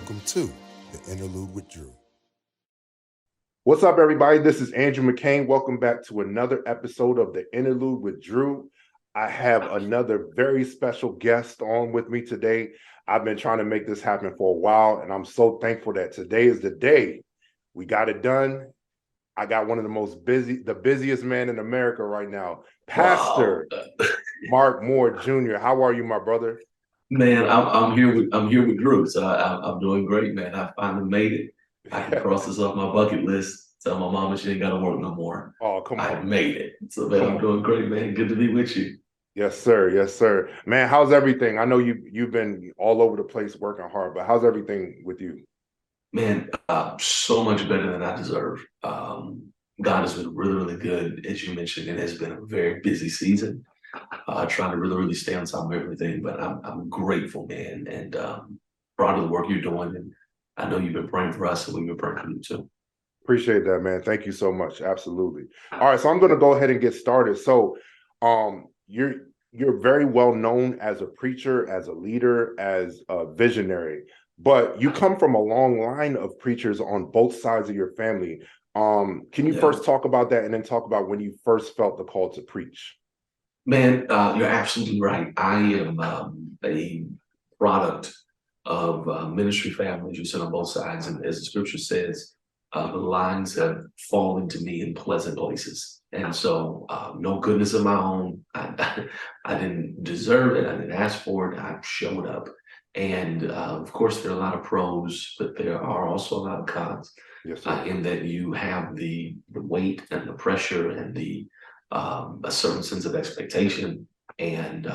Welcome to the Interlude with Drew. What's up, everybody? This is Andrew McCain. Welcome back to another episode of the Interlude with Drew. I have another very special guest on with me today. I've been trying to make this happen for a while, and I'm so thankful that today is the day. We got it done. I got one of the busiest man in America right now, Pastor Mark Moore Jr. How are you, my brother? Man, I'm here with Drew, so I'm doing great, man. I finally made it. I can cross this off my bucket list. Tell my mama she ain't got to work no more. Oh, come on. I made it. So man, I'm doing great, man. Good to be with you. Yes, sir. Yes, sir. Man, how's everything? I know you've been all over the place working hard, but how's everything with you? Man, so much better than I deserve. God has been really, really good. As you mentioned, it has been a very busy season. Trying to really stay on top of everything, but I'm grateful, man, and proud of the work you're doing. And I know you've been praying for us, and we've been praying for you too. Appreciate that, man. Thank you so much. Absolutely. All right, so I'm going to go ahead and get started. So, you're very well known as a preacher, as a leader, as a visionary, but you come from a long line of preachers on both sides of your family. Can you first talk about that, and then talk about when you first felt the call to preach? Man, you're absolutely right. I am a product of ministry families. You sit on both sides, and as the scripture says, the lines have fallen to me in pleasant places. And so, no goodness of my own. I didn't deserve it. I didn't ask for it. I showed up. And of course, there are a lot of pros, but there are also a lot of cons. Yes, sir. In that you have the weight and the pressure and the a certain sense of expectation. And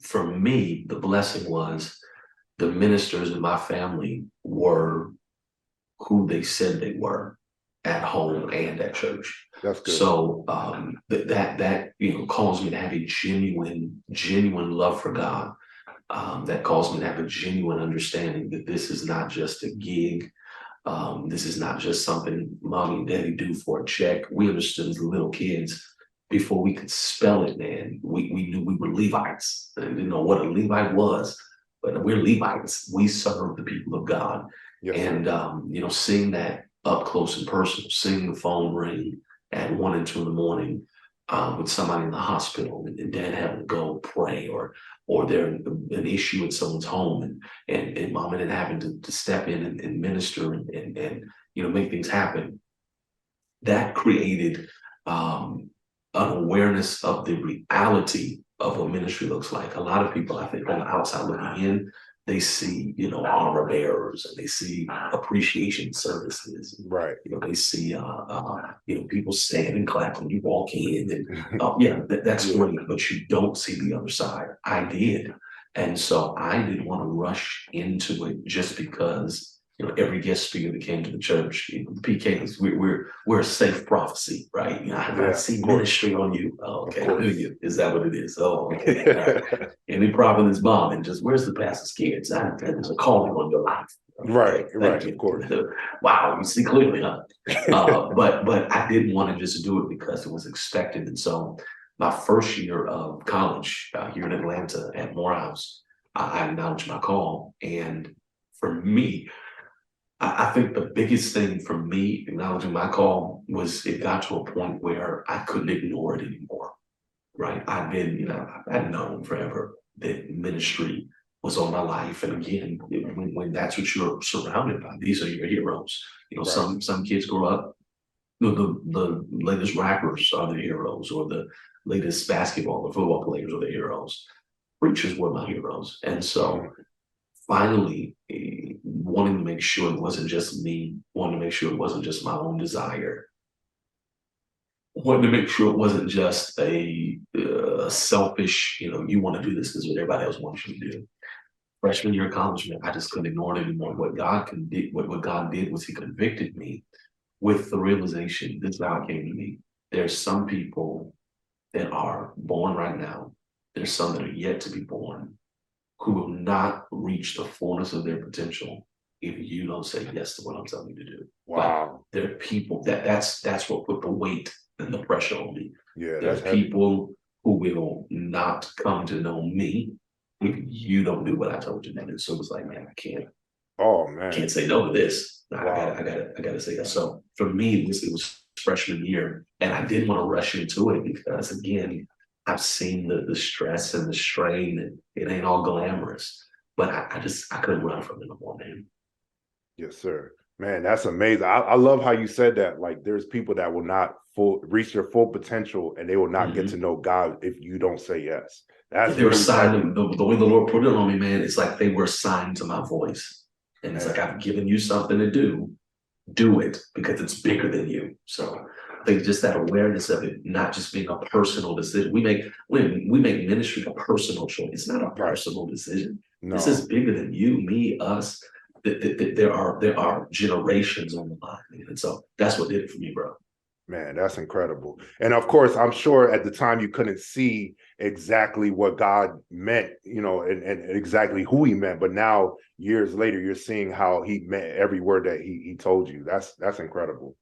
for me, the blessing was the ministers in my family were who they said they were at home and at church. That's good. So that caused me to have a genuine love for God. That caused me to have a genuine understanding that this is not just a gig. This is not just something mommy and daddy do for a check. We understood as little kids before we could spell it, man. We knew we were Levites. I didn't know what a Levite was, but we're Levites. We serve the people of God. Yes, and seeing that up close and personal, seeing the phone ring at 1 and 2 in the morning with somebody in the hospital, and dad having to go pray, or there's an issue at someone's home, and mom and dad having to step in and minister and make things happen. That created an awareness of the reality of what ministry looks like. A lot of people, I think, on the outside looking in, they see, armor bearers, and they see appreciation services. Right. They see, people stand and clap when you walk in, and that's great, but you don't see the other side. I did. And so I didn't want to rush into it just because, every guest speaker that came to the church, the PKs, we're a safe prophecy, right? I see ministry on you. Oh, okay, is that what it is? Oh, okay. Any problem is mom, and just where's the pastor's kids? There's a calling on your life. Right, of course. Wow, you see clearly, huh? But I didn't want to just do it because it was expected. And so my first year of college here in Atlanta at Morehouse, I acknowledged my call. And for me, I think the biggest thing for me acknowledging my call was it got to a point where I couldn't ignore it anymore, right? I've known forever that ministry was on my life. And again, when that's what you're surrounded by, these are your heroes. Right. Some kids grow up, the latest rappers are the heroes, or the latest basketball or football players are the heroes. Preachers were my heroes. And so finally, wanting to make sure it wasn't just me, wanting to make sure it wasn't just my own desire, wanting to make sure it wasn't just a selfish, you want to do this because what everybody else wants you to do. Freshman year of college, man, I just couldn't ignore it anymore. What God did was He convicted me with the realization. This is how it came to me. There's some people that are born right now. There's some that are yet to be born, who will not reach the fullness of their potential if you don't say yes to what I'm telling you to do. Wow. Like, there are people that's what put the weight and the pressure on me. Yeah, there are people who will not come to know me if you don't do what I told you to do. So it's like, man, I can't Oh man. Can't say no to this. Wow. I gotta say that. So for me, it was freshman year, and I didn't want to rush into it because again, I've seen the stress and the strain, and it ain't all glamorous. But I couldn't run from it no more, man. Yes, sir. Man, that's amazing. I love how you said that. Like, there's people that will not reach their full potential, and they will not get to know God if you don't say yes. That's They were really heavy. signing the way the Lord put it on me, man. It's like they were assigned to my voice, and it's like Man. I've given you something to do it because it's bigger than you. So I think just that awareness of it not just being a personal decision. We make ministry a personal choice. It's not a Right. personal decision. This No. is bigger than you, me, us. There are generations on the line, and so that's what did it for me, bro. Man, that's incredible. And of course, I'm sure at the time you couldn't see exactly what God meant, and exactly who he meant. But now, years later, you're seeing how he meant every word that he told you. That's incredible.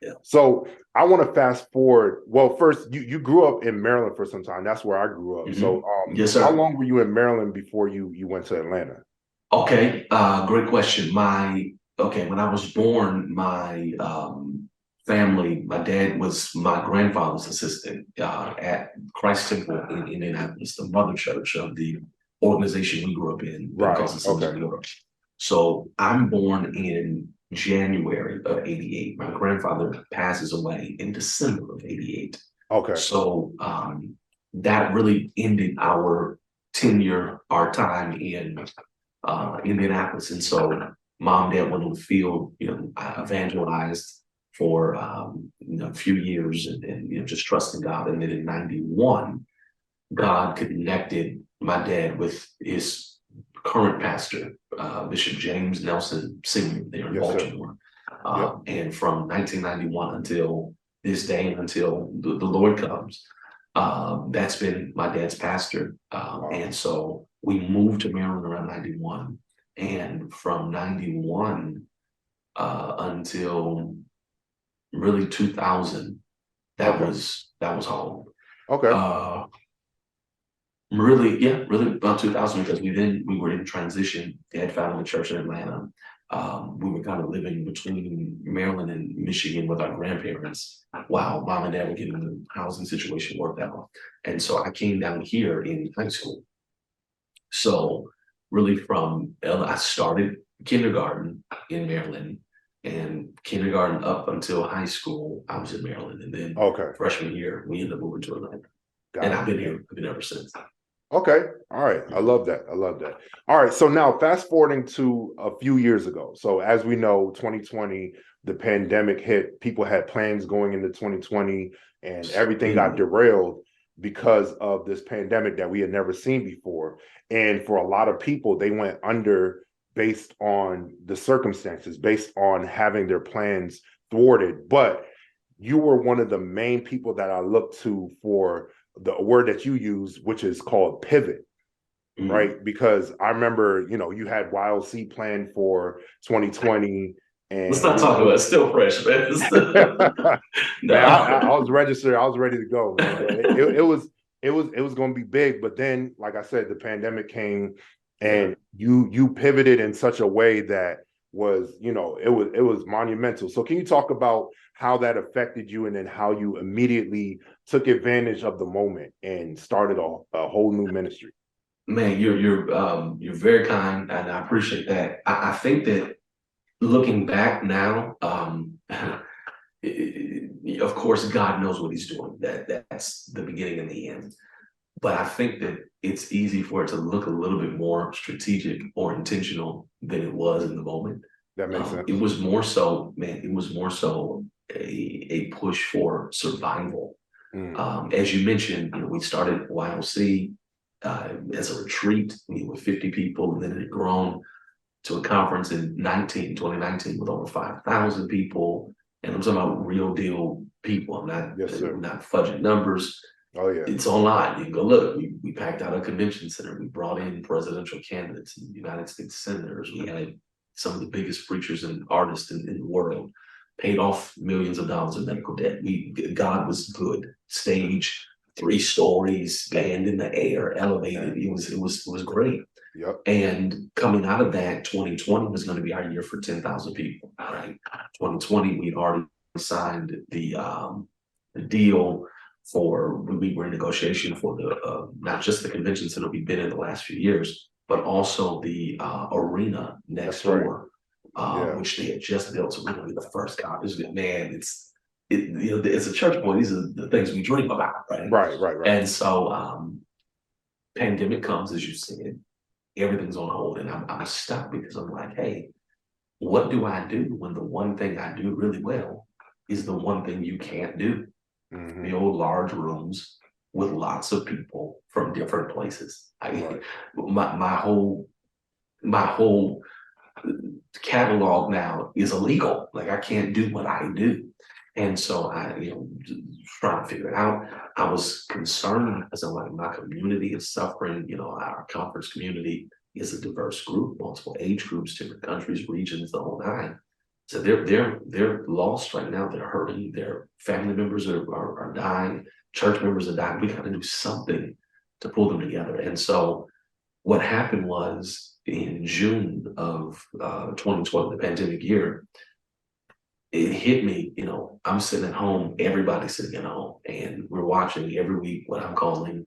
Yeah. So I want to fast forward. Well, first, you grew up in Maryland for some time. That's where I grew up. Mm-hmm. So Yes, sir. how long were you in Maryland before you went to Atlanta? Okay, great question. When I was born, my family, my dad was my grandfather's assistant at Christ Temple in Indianapolis, the mother church of the organization we grew up in, Right. Pentecostal Sons of Europe. So I'm born in January of '88. My grandfather passes away in December of '88. Okay. So that really ended our tenure, our time in Indianapolis. And so mom, dad went on the field, I evangelized for, a few years and just trusting God. And then in 91, God connected my dad with his current pastor, Bishop James Nelson Sr. there in Yes, Baltimore. Yep. And from 1991 until this day, until the Lord comes, that's been my dad's pastor. Wow. And so we moved to Maryland around 91. And from 91 until really 2000, that was home. Okay. Really about 2000, because we were in transition. Dad founded the church in Atlanta. We were kind of living between Maryland and Michigan with our grandparents while mom and dad were getting the housing situation worked out. And so I came down here in high school. So really I started kindergarten in Maryland, and kindergarten up until high school, I was in Maryland. And then freshman year, we ended up moving to Atlanta. And I've been here. I've been ever since. Okay. All right. I love that. All right. So now fast forwarding to a few years ago. So as we know, 2020, the pandemic hit. People had plans going into 2020 and everything got derailed because of this pandemic that we had never seen before. And for a lot of people, they went under based on the circumstances, based on having their plans thwarted. But you were one of the main people that I looked to for the word that you use, which is called pivot, right? Because I remember, you had YLC planned for 2020. And let's not talk about it. It's still fresh, man. Man, I was registered. I was ready to go, man. It was going to be big, but then, like I said, the pandemic came, and you pivoted in such a way that was, it was monumental. So can you talk about how that affected you, and then how you immediately took advantage of the moment and started a whole new ministry? Man, you're very kind, and I appreciate that. I think that looking back now, of course, God knows what he's doing. That's the beginning and the end. But I think that it's easy for it to look a little bit more strategic or intentional than it was in the moment. That makes sense. It was more so, man, a push for survival. As you mentioned, we started YLC as a retreat with 50 people, and then it had grown to a conference in 2019 with over 5,000 people. And I'm talking about real deal people. I'm not fudging numbers. Oh yeah, it's online. You can go look. We packed out a convention center. We brought in presidential candidates and United States senators. We had some of the biggest preachers and artists in the world. Paid off millions of dollars in medical debt. God was good. Stage 3 stories, band in the air, elevated. It was great. Yep. And coming out of that, 2020 was going to be our year for 10,000 people, right? 2020, we'd already signed the deal for, we were in negotiation for the not just the convention center we've been in the last few years, but also the arena next door, which they had just built. So we're going to be the first conference. Man, it's a church boy. These are the things we dream about, right? Right. And so pandemic comes, as you said, everything's on hold, and I'm stuck because I'm like, hey, what do I do when the one thing I do really well is the one thing you can't do? Build large rooms with lots of people from different places. My whole catalog now is illegal. Like, I can't do what I do. And so I, trying to figure it out. I was concerned because I'm like, my community is suffering. Our conference community is a diverse group, multiple age groups, different countries, regions, the whole nine. So they're lost right now. They're hurting. Their family members are dying. Church members are dying. We got to do something to pull them together. And so what happened was in June of 2020, the pandemic year, it hit me. I'm sitting at home, everybody's sitting at home, and we're watching every week what I'm calling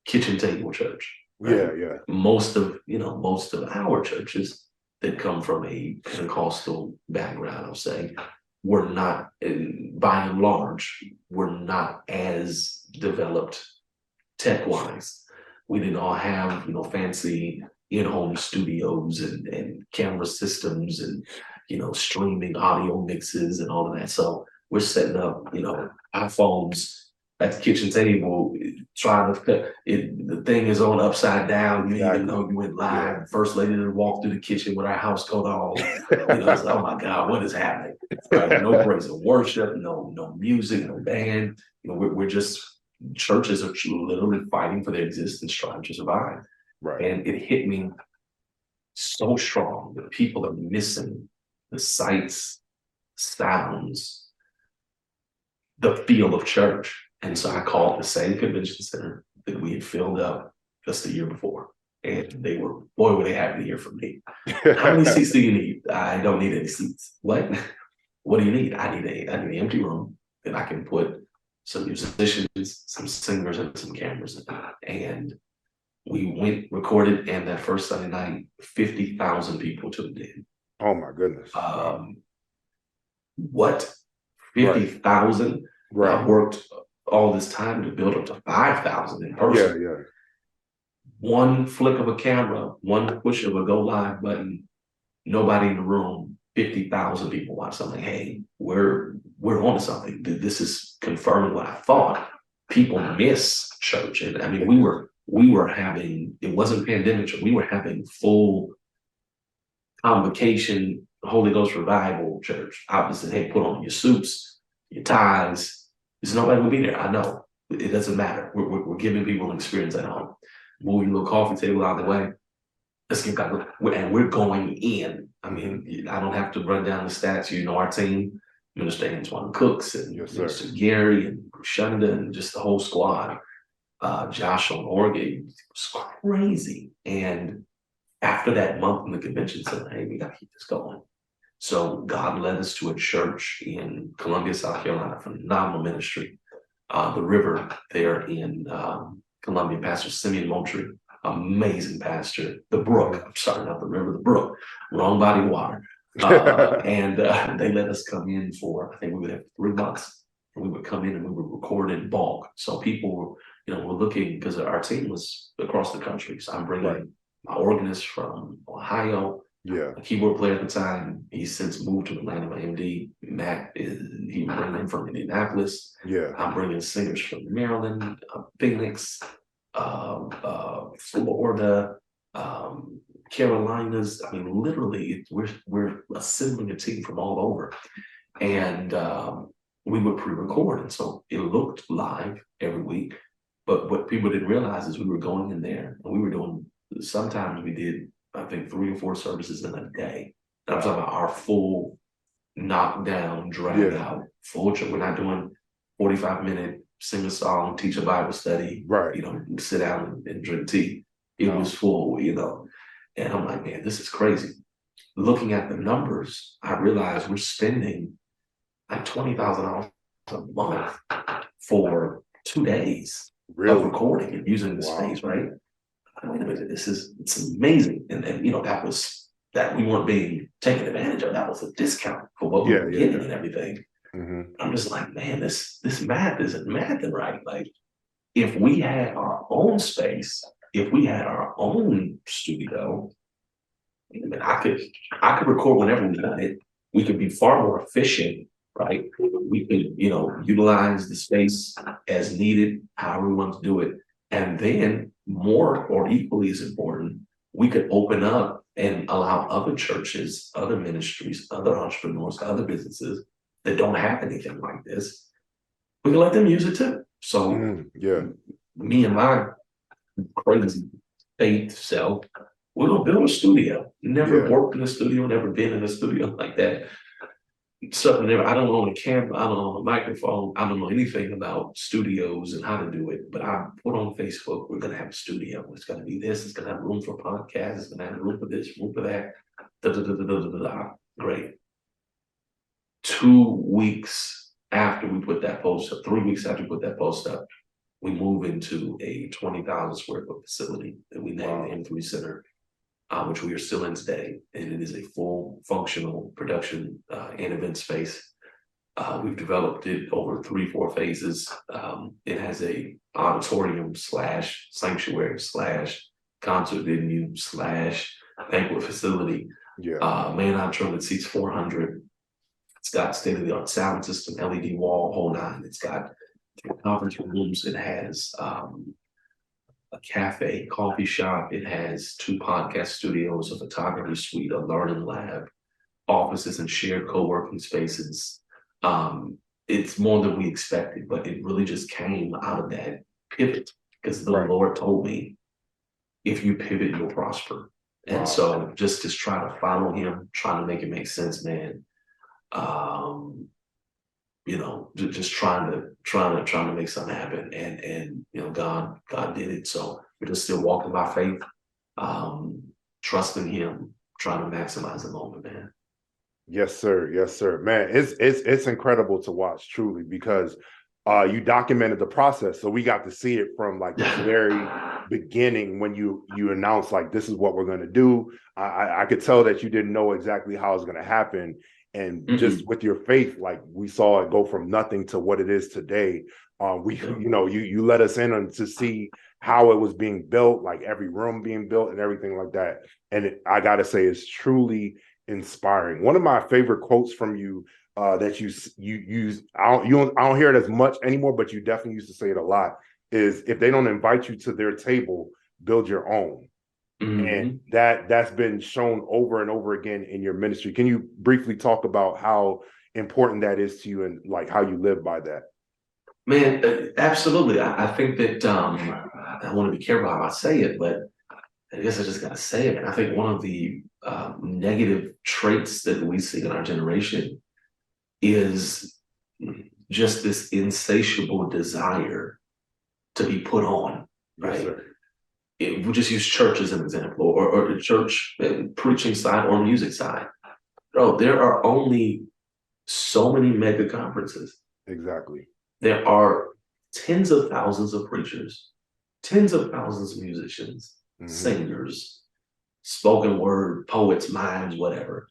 kitchen table church. Right? Yeah. Most of our churches that come from a Pentecostal background, I'll say, we're not, by and large, we're not as developed tech-wise. We didn't all have, fancy in-home studios and camera systems and, streaming audio mixes and all of that. So we're setting up, iPhones at the kitchen table, trying to the thing is on upside down. You didn't even know you went live. Yeah. First lady to walk through the kitchen with our house coat on. It's, oh my God, what is happening? No praise and worship, no music, no band. We're just, churches are literally fighting for their existence, trying to survive. Right. And it hit me so strong that people are missing the sights, sounds, the feel of church. And so I called the same convention center that we had filled up just the year before. And they were, boy, were they happy to hear from me. How many seats do you need? I don't need any seats. What? What do you need? I need an empty room that I can put some musicians, some singers, and some cameras in. And we went, recorded, and that first Sunday night, 50,000 people tuned in. Oh my goodness. What? 50,000? Right. I worked all this time to build up to 5,000 in person. Yeah. One flick of a camera, one push of a go live button, nobody in the room, 50,000 people watch. I'm like, hey, we're on to something. This is confirming what I thought. People miss church. And I mean, we were having, it wasn't pandemic, we were having full convocation, Holy Ghost revival church. Opposite, hey, put on your suits, your ties. There's nobody will be there. I know. It doesn't matter. We're giving people an experience at home. Move your little coffee table out of the way. Let's get back. And we're going in. I mean, I don't have to run down the stats. Our team, Minister Antoine Cooks and Minister Gary and Shunda and just the whole squad. Josh on organ. It was crazy. And after that month in the convention center, hey, we got to keep this going. So God led us to a church in Columbia, South Carolina, phenomenal ministry. The river there in Columbia, Pastor Simeon Moultrie, amazing pastor. The brook, I'm sorry, not the river, the brook, wrong body of water. And they let us come in for, I think we were there for 3 months. And we would come in and we would record in bulk. So people were, were looking, because our team was across the country. So I'm bringing my organist from Ohio. Yeah, a keyboard player at the time. He's since moved to Atlanta. My MD, Matt, he brought him from Indianapolis. Yeah, I'm bringing singers from Maryland, Phoenix, Florida, Carolinas. I mean, literally, we're assembling a team from all over, and we would pre-record, and so it looked live every week. But what people didn't realize is we were going in there, and we were doing. Sometimes we did, I think, 3 or 4 services in a day. And I'm talking about our full knockdown, drag out, full. We're not doing 45-minute sing a song, teach a Bible study, Right. sit down and drink tea. It was full, and I'm like, man, this is crazy. Looking at the numbers, I realized we're spending like $20,000 a month for 2 days of Really? recording and using the Wow. space, right? Wait a minute, it's amazing. And that we weren't being taken advantage of. That was a discount for what we were getting and everything. I'm just like, man, this math isn't mathing right. Like, if we had our own space, if we had our own studio, I mean, I could record whenever we wanted. We could be far more efficient, right? We could, utilize the space as needed, however we want to do it. And then, more or equally as important, we could open up and allow other churches, other ministries, other entrepreneurs, other businesses that don't have anything like this. We can let them use it too. So, me and my crazy faith self, we're gonna build a studio. Never worked in a studio, never been in a studio like that. I don't own a camera, I don't own a microphone, I don't know anything about studios and how to do it, but I put on Facebook, we're gonna have a studio. It's gonna be this, it's gonna have room for podcasts, it's gonna have room for this, room for that. Great. 2 weeks after we put that post up, 3 weeks after we put that post up, we move into a 20,000 square foot facility that we named the M3 Center, which we are still in today. And it is a full functional production and event space. We've developed it over 3-4 phases. It has a auditorium / sanctuary / concert venue / banquet facility. Main auditorium that seats 400. It's got state-of-the-art sound system, LED wall, whole nine. It's got 3 conference rooms. It has a cafe, coffee shop. It has 2 podcast studios, a photography suite, a learning lab, offices and shared co-working spaces. It's more than we expected, but it really just came out of that pivot because the Lord told me, if you pivot, you'll prosper. And so just try to follow him, trying to make it make sense, man. Just trying to make something happen, and God did it. So we're just still walking by faith, trusting him, trying to maximize the moment, man. Yes, sir, man. It's incredible to watch, truly, because you documented the process, so we got to see it from like the very beginning when you announced like, this is what we're going to do. I could tell that you didn't know exactly how it's going to happen. And just with your faith, like, we saw it go from nothing to what it is today. You let us in on to see how it was being built, like every room being built and everything like that. And I gotta say, it's truly inspiring. One of my favorite quotes from you that you use, I don't hear it as much anymore, but you definitely used to say it a lot, is, if they don't invite you to their table, build your own. And that's been shown over and over again in your ministry. Can you briefly talk about how important that is to you and like how you live by that? Man, absolutely. I think that I want to be careful how I say it, but I guess I just got to say it. And I think one of the negative traits that we see in our generation is just this insatiable desire to be put on, right? Yes, We'll just use church as an example, or church preaching side or music side. Bro, there are only so many mega conferences. Exactly. There are tens of thousands of preachers, tens of thousands of musicians, singers, spoken word, poets, mimes, whatever.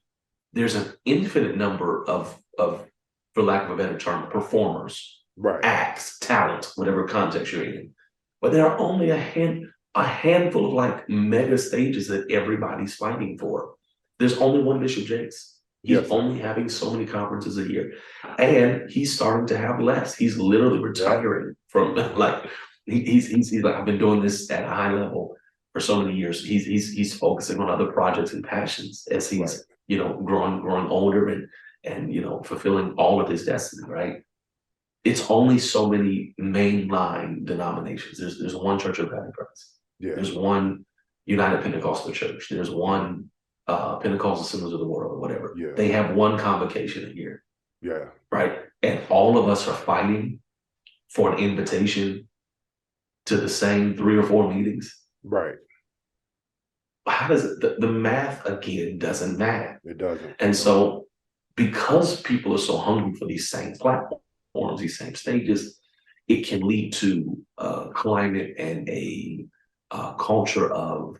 There's an infinite number of, for lack of a better term, performers, acts, talent, whatever context you're in. But there are only a handful of like mega stages that everybody's fighting for. There's only one Bishop Jakes. He's only having so many conferences a year, and he's starting to have less. He's literally retiring from like he's like, I've been doing this at a high level for so many years. He's focusing on other projects and passions as he's growing older and fulfilling all of his destiny. Right. It's only so many mainline denominations. There's one Church of God in Christ. There's one United Pentecostal Church. There's one Pentecostal Assemblies of the World, or whatever. They have one convocation a year. Right. And all of us are fighting for an invitation to the same 3 or 4 meetings? Right. How does it, the math again doesn't matter. It doesn't. And so because people are so hungry for these same platforms, these same stages, it can lead to a climate and a culture of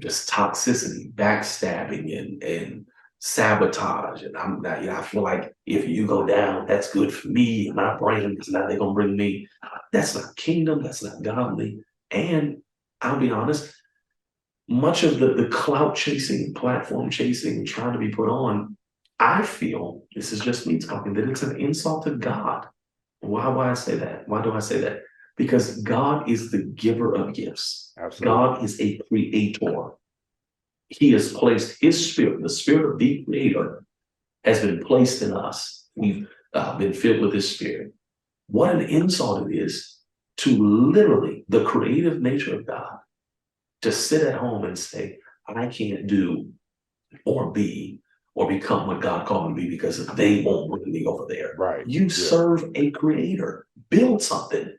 just toxicity, backstabbing, and sabotage. And I'm not, I feel like if you go down, that's good for me and my brand, because now they're gonna bring me. That's not kingdom, that's not godly. And I'll be honest, much of the clout chasing, platform chasing, and trying to be put on, I feel, this is just me talking, that it's an insult to God. Why I say that? Why do I say that? Because God is the giver of gifts. Absolutely. God is a creator. He has placed his spirit, the spirit of the creator has been placed in us. We've been filled with his spirit. What an insult it is to literally the creative nature of God to sit at home and say, I can't do or be or become what God called me to be because they won't bring me over there. Right. You serve a creator. Build something.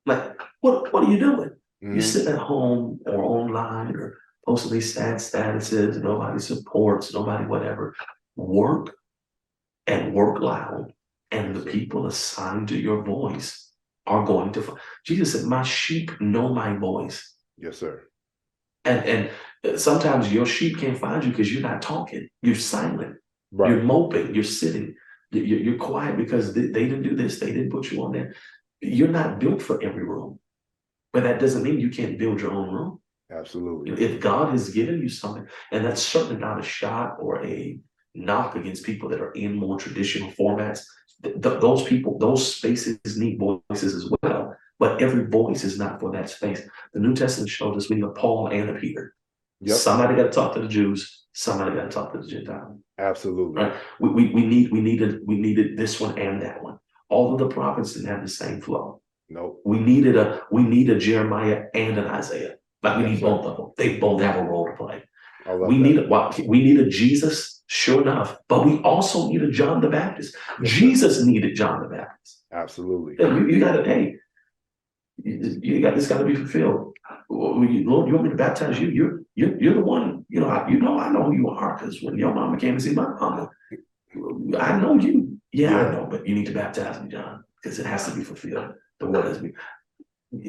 Like, what are you doing? You sit at home or online or posting these sad statuses, nobody supports, nobody whatever. Work and work loud. And the people assigned to your voice are going to Jesus said, my sheep know my voice. Yes, sir. And sometimes your sheep can't find you because you're not talking. You're silent. Right. You're moping. You're sitting. You're quiet because they didn't do this. They didn't put you on there. You're not built for every room. But that doesn't mean you can't build your own room. Absolutely. If God has given you something, and that's certainly not a shot or a knock against people that are in more traditional formats. Those people, those spaces need voices as well. But every voice is not for that space. The New Testament shows us we need a Paul and a Peter. Yep. Somebody got to talk to the Jews. Somebody got to talk to the Gentiles. Absolutely. Right. We needed this one and that one. All of the prophets didn't have the same flow. Nope. We need a Jeremiah and an Isaiah. Like we need both of them. They both have a role to play. We need a Jesus, sure enough, but we also need a John the Baptist. Yes, Jesus needed John the Baptist. Absolutely. You got to, hey, this got to be fulfilled. Lord, you want me to baptize you? You're the one. I know who you are because when your mama came to see my mama, I know you. Yeah, I know, but you need to baptize me, John, because it has to be fulfilled. The word has been.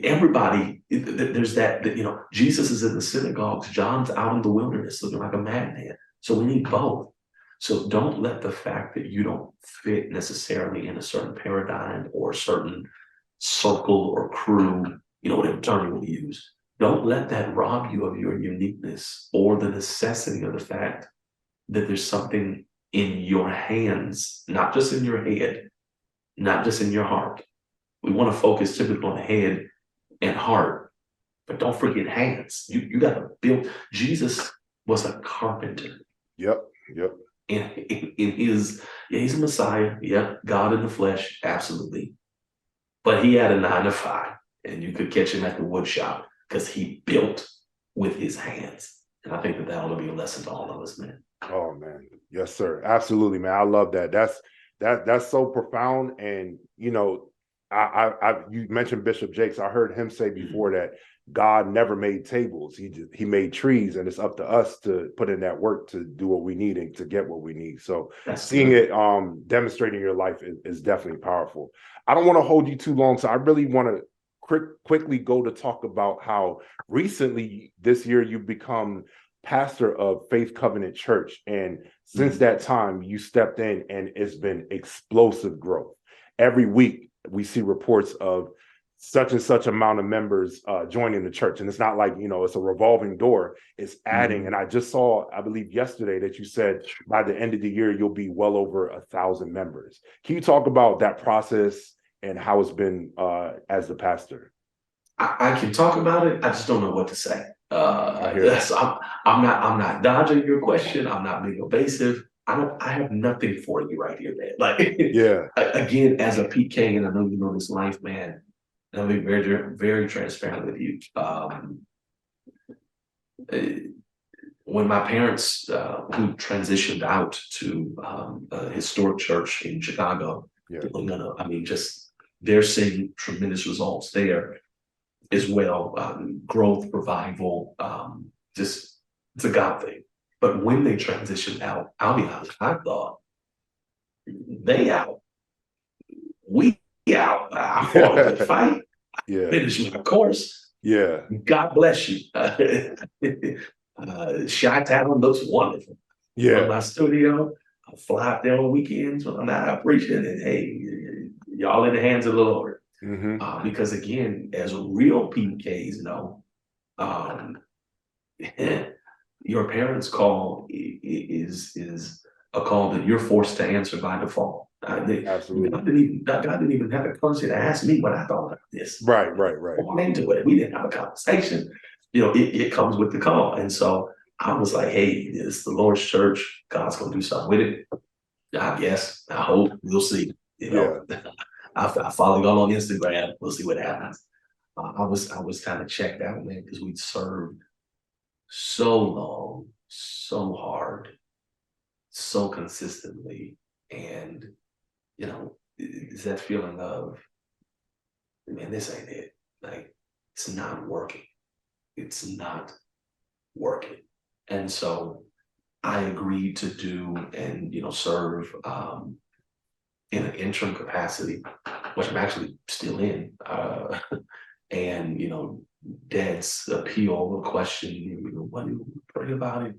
Everybody, there's that Jesus is in the synagogues, John's out in the wilderness looking like a madman. So we need both. So don't let the fact that you don't fit necessarily in a certain paradigm or a certain circle or crew, whatever term you want to use, don't let that rob you of your uniqueness or the necessity of the fact that there's something in your hands, not just in your head, not just in your heart. We want to focus typically on the head and heart, but don't forget hands. You got to build. Jesus was a carpenter. Yep. In his, he's a Messiah. Yeah, God in the flesh, absolutely. But he had a 9 to 5, and you could catch him at the wood shop because he built with his hands. And I think that ought to be a lesson to all of us, man. Oh man, yes, sir. Absolutely, man. I love that. That's so profound. And you mentioned Bishop Jakes. I heard him say before that God never made tables. He made trees, and it's up to us to put in that work to do what we need and to get what we need. So seeing it demonstrating your life is definitely powerful. I don't want to hold you too long, so I really want to quickly go to talk about how recently this year you've become pastor of Faith Covenant Church, and since that time you stepped in, and it's been explosive growth. Every week we see reports of such and such amount of members joining the church. And it's not like, it's a revolving door, it's adding. And I just saw, I believe yesterday, that you said by the end of the year, you'll be well over 1,000 members. Can you talk about that process and how it's been as the pastor? I can talk about it. I just don't know what to say. I'm not dodging your question. I'm not being evasive. I have nothing for you right here, man. Like, yeah. Again, as a PK, and I know you know this life, man. And I'll be very, very transparent with you. When my parents, who transitioned out to a historic church in Chicago, just they're seeing tremendous results there as well. Growth, revival, just it's a God thing. But when they transitioned out, I'll be honest, I thought they out, we out. I fought a good fight, Yeah. finished my course. Yeah. God bless you. Chi-Town looks wonderful. Yeah. From my studio, I fly out there on weekends when I'm not out preaching, and hey, y'all in the hands of the Lord. Because again, as real PKs know, your parents' call is a call that you're forced to answer by default. Absolutely. God didn't even have a courtesy to ask me what I thought about this. Right. Walk into it. We didn't have a conversation. It comes with the call. And so I was like, hey, it's the Lord's church. God's gonna do something with it. I guess. I hope. We'll see. I follow y'all on Instagram. We'll see what happens. I was kind of checked out, man, because we'd served so long, so hard, so consistently, and is that feeling of, man, this ain't it. Like, it's not working. It's not working. And so I agreed to do and serve in an interim capacity, which I'm actually still in. And Dad's appeal, the question, what do you pray about it?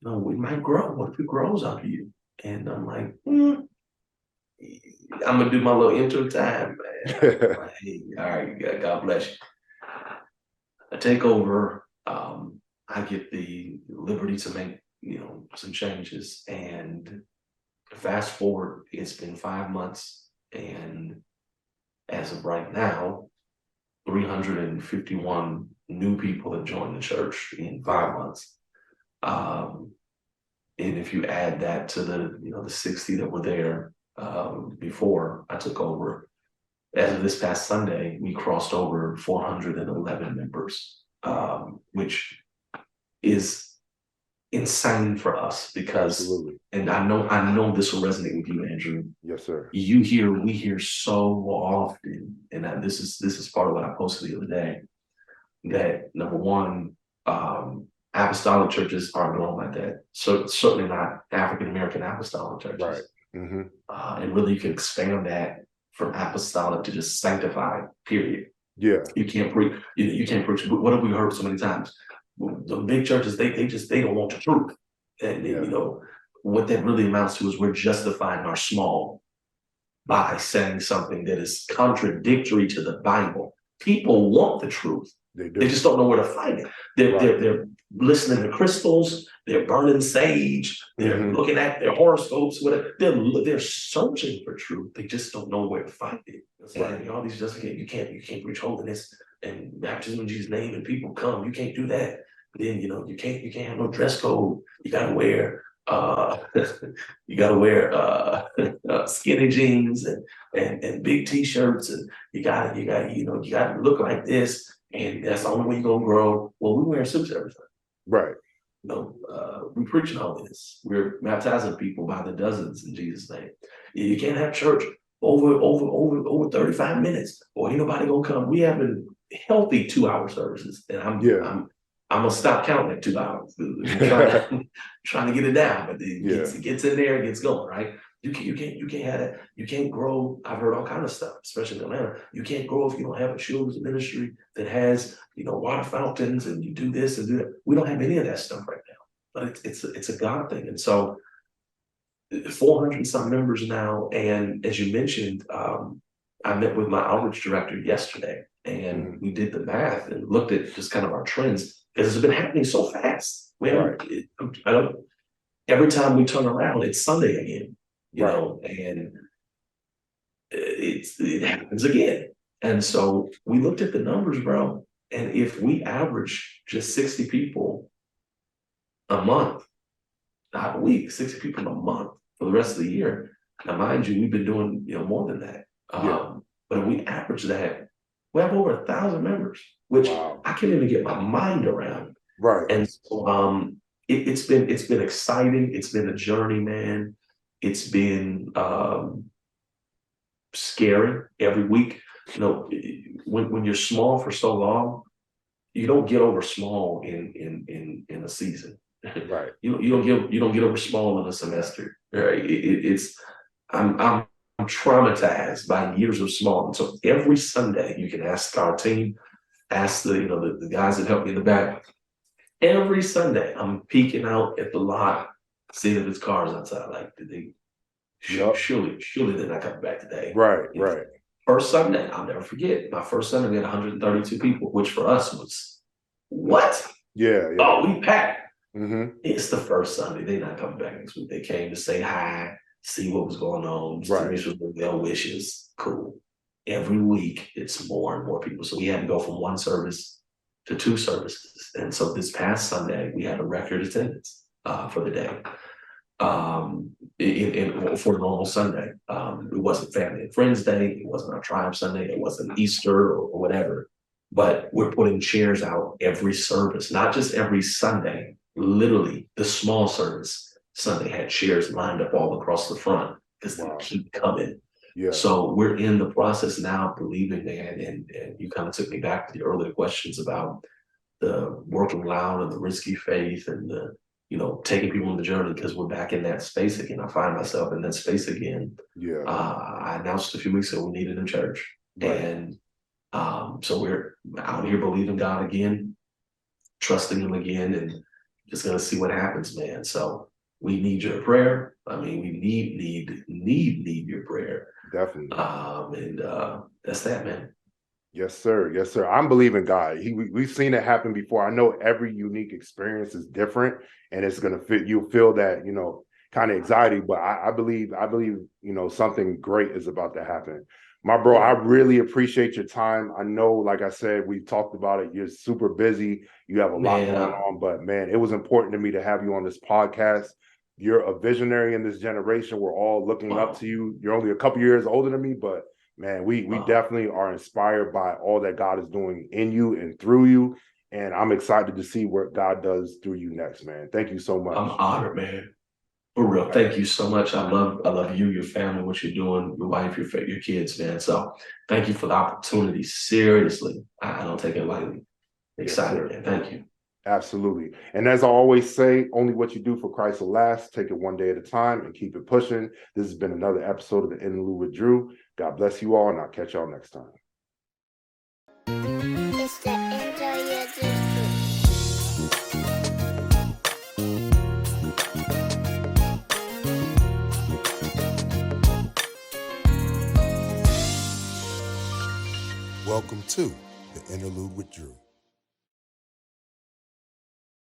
We might grow. What if it grows out of you? And I'm like, I'm gonna do my little intro time, man. Like, hey, all right, God bless you. I take over. I get the liberty to make some changes, and fast forward, it's been 5 months, and as of right now, 351 new people have joined the church in 5 months. And if you add that to the 60 that were there before I took over, as of this past Sunday, we crossed over 411 members, which is insane for us because, Absolutely. and I know this will resonate with you, Andrew. Yes, sir. We hear so often, and this is part of what I posted the other day, that number one, apostolic churches aren't going like that. So certainly not African American apostolic churches. Right. And really, you can expand that from apostolic to just sanctified. Period. Yeah. You can't preach. You can't preach. What have we heard so many times? The big churches, they don't want the truth, and what that really amounts to is we're justifying our small by saying something that is contradictory to the Bible. People want the truth. They do. They just don't know where to find it. They're listening to crystals. They're burning sage. They're looking at their horoscopes. Whatever. They're searching for truth. They just don't know where to find it. And all these you can't preach holiness and baptism in Jesus' name and people come. You can't do that. Then you can't have no dress code. You gotta wear skinny jeans and big t-shirts, and you gotta look like this, and that's the only way you're gonna grow. Well, we wear suits every time. Right. We preaching holiness. We're baptizing people by the dozens in Jesus' name. You can't have church over 35 minutes, or ain't nobody gonna come. We having healthy 2-hour services, and I'm gonna stop counting at 2 hours. I'm trying to get it down, but it gets in there, it gets going, right? You can't have that. You can't grow. I've heard all kinds of stuff, especially in Atlanta. You can't grow if you don't have a children's ministry that has water fountains and you do this and do that. We don't have any of that stuff right now, but it's a God thing. And so 400 some members now, and as you mentioned, I met with my outreach director yesterday, and we did the math and looked at just kind of our trends, because it's been happening so fast. Every time we turn around, it's Sunday again, and it happens again. And so we looked at the numbers, bro, and if we average just 60 people a month, not a week, 60 people a month for the rest of the year. Now, mind you, we've been doing more than that. But if we average that, we have over 1,000 members, which I can't even get my mind around. Right. And so it's been exciting. It's been a journey, man. It's been scary every week. You know, when you're small for so long, you don't get over small in a season. Right. You don't get over small in a semester. Right? I'm traumatized by years of small. And so every Sunday you can ask our team, ask the guys that help me in the back. Every Sunday I'm peeking out at the lot, seeing if there's cars outside. Like, did they surely they're not coming back today. Right, You know, right. First Sunday, I'll never forget. My first Sunday, we had 132 people, which for us was what? Yeah, yeah. Oh, we packed. Mm-hmm. It's the first Sunday. They're not coming back next week. They came to say hi, see what was going on, Right. wish with well wishes. Cool. Every week, it's more and more people. So we had to go from one service to two services. And so this past Sunday, we had a record attendance for the day. For a normal Sunday. It wasn't Family and Friends Day, it wasn't our Tribe Sunday, it wasn't Easter or whatever. But we're putting chairs out every service, not just every Sunday. Literally, the small service Sunday had chairs lined up all across the front because they keep coming. Yeah. So we're in the process now of believing, man, and you kind of took me back to the earlier questions about the working loud and the risky faith and the taking people on the journey, because we're back in that space again. I find myself in that space again. Yeah. I announced a few weeks ago we needed a church. Right. And so we're out here believing God again, trusting him again, and just gonna see what happens, man. So we need your prayer. I mean, we need your prayer. Definitely. And that's that, man. Yes, sir. Yes, sir. I'm believing God. We've seen it happen before. I know every unique experience is different, and it's gonna fit. You feel that, kind of anxiety, but I believe, something great is about to happen. My bro, I really appreciate your time. I know, like I said, we talked about it. You're super busy. You have a lot going on, but man, it was important to me to have you on this podcast. You're a visionary in this generation. We're all looking up to you. You're only a couple years older than me, but man, we definitely are inspired by all that God is doing in you and through you. And I'm excited to see what God does through you next, man. Thank you so much. I'm honored, man. For real. Thank you so much. I love you, your family, what you're doing, your wife, your kids, man. So thank you for the opportunity. Seriously. I don't take it lightly. Excited, man. Thank you. Absolutely. And as I always say, only what you do for Christ will last. Take it one day at a time and keep it pushing. This has been another episode of the Interlude with Drew. God bless you all, and I'll catch y'all next time. It's the Interlude with Drew. Welcome to the Interlude with Drew.